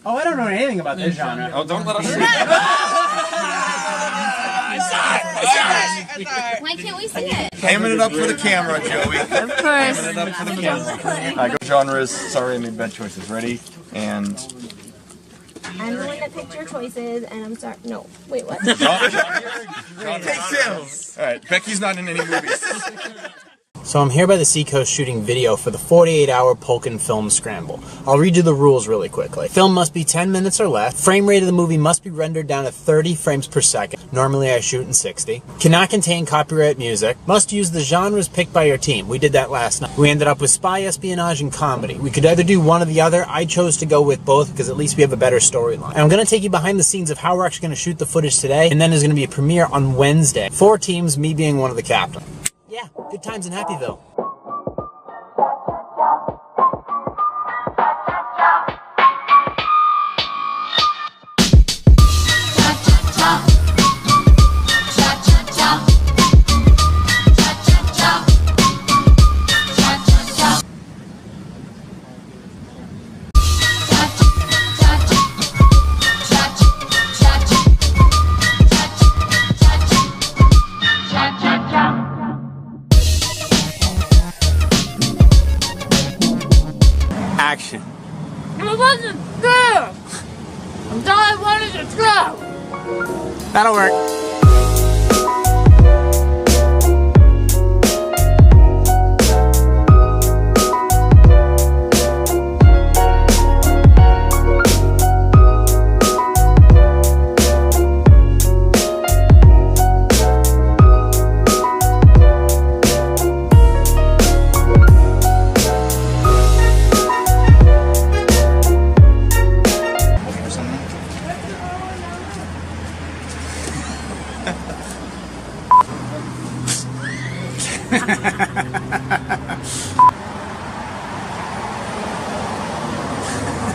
Oh, I don't know anything about this genre. Oh, don't let us see. Why can't we see it? Hamming it up for the camera, Joey. Of course. Hamming it up for the camera. Go genres. Sorry, I made bad choices. Ready? And... I'm the one that picked your choices, and I'm sorry. No. Wait, what? Take two. Alright, Becky's not in any movies. So I'm here by the Seacoast shooting video for the 48-hour Polkin Film Scramble. I'll read you the rules really quickly. Film must be 10 minutes or less. Frame rate of the movie must be rendered down to 30 frames per second. Normally I shoot in 60. Cannot contain copyright music. Must use the genres picked by your team. We did that last night. We ended up with spy, espionage, and comedy. We could either do one or the other. I chose to go with both because at least we have a better storyline. And I'm going to take you behind the scenes of how we're actually going to shoot the footage today, and then there's going to be a premiere on Wednesday. 4 teams, me being one of the captains. Yeah, good times in Happyville. Action. It wasn't fair! Until I wanted to throw! That'll work.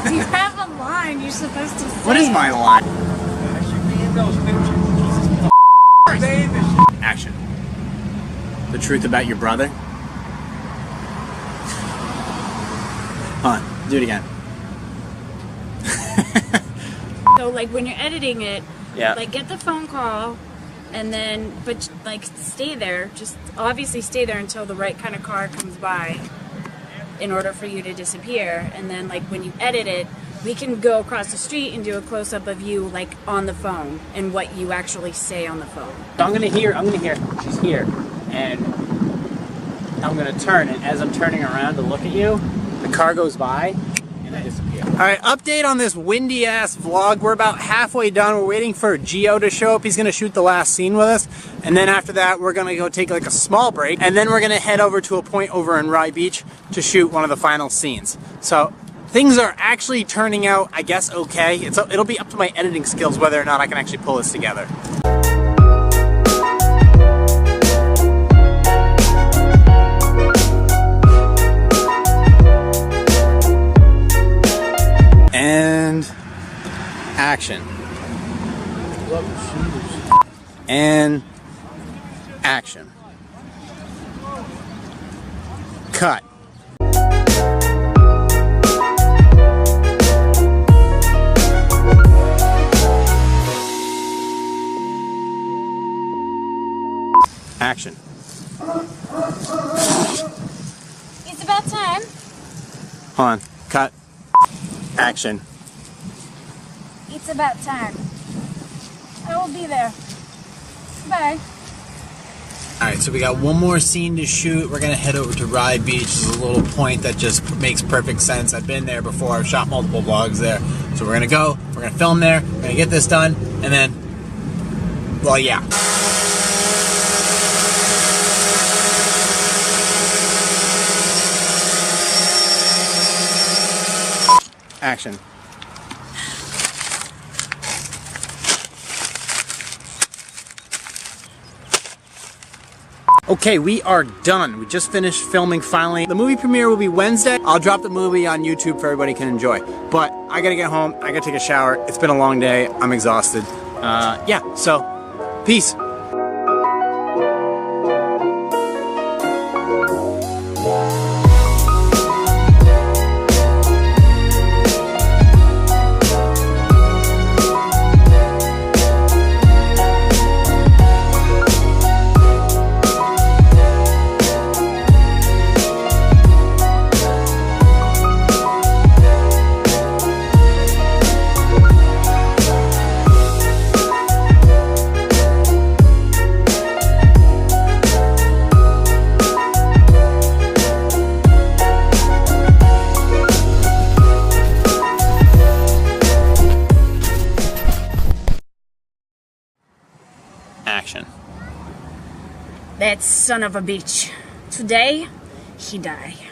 You have a line you're supposed to say. What is my line? Action. The truth about your brother? Hold on, do it again. So like when you're editing it, Yeah. like get the phone call and then, but like stay there, just obviously stay there until the right kind of car comes by in order for you to disappear. And then like when you edit it, we can go across the street and do a close-up of you like on the phone and what you actually say on the phone. So I'm gonna hear, she's here, and I'm gonna turn, and as I'm turning around to look at you, the car goes by, and I disappear. Alright, update on this windy-ass vlog. We're about halfway done. We're waiting for Gio to show up. He's gonna shoot the last scene with us, and then after that, we're gonna go take like a small break, and then we're gonna head over to a point over in Rye Beach to shoot one of the final scenes. So, things are actually turning out, I guess, okay. It'll be up to my editing skills whether or not I can actually pull this together. And action. And action. Cut. Action. It's about time. Hold on. Cut. Action. It's about time. I will be there. Bye. Alright, so we got one more scene to shoot. We're going to head over to Rye Beach. This is a little point that just makes perfect sense. I've been there before. I've shot multiple vlogs there. So we're going to go. We're going to film there. We're going to get this done. And then, well, yeah. Action. Okay, we are done. We just finished filming finally. The movie premiere will be Wednesday. I'll drop the movie on YouTube so everybody can enjoy. But I gotta get home, I gotta take a shower. It's been a long day, I'm exhausted. Yeah, so, peace. Action. That son of a bitch. Today, he die.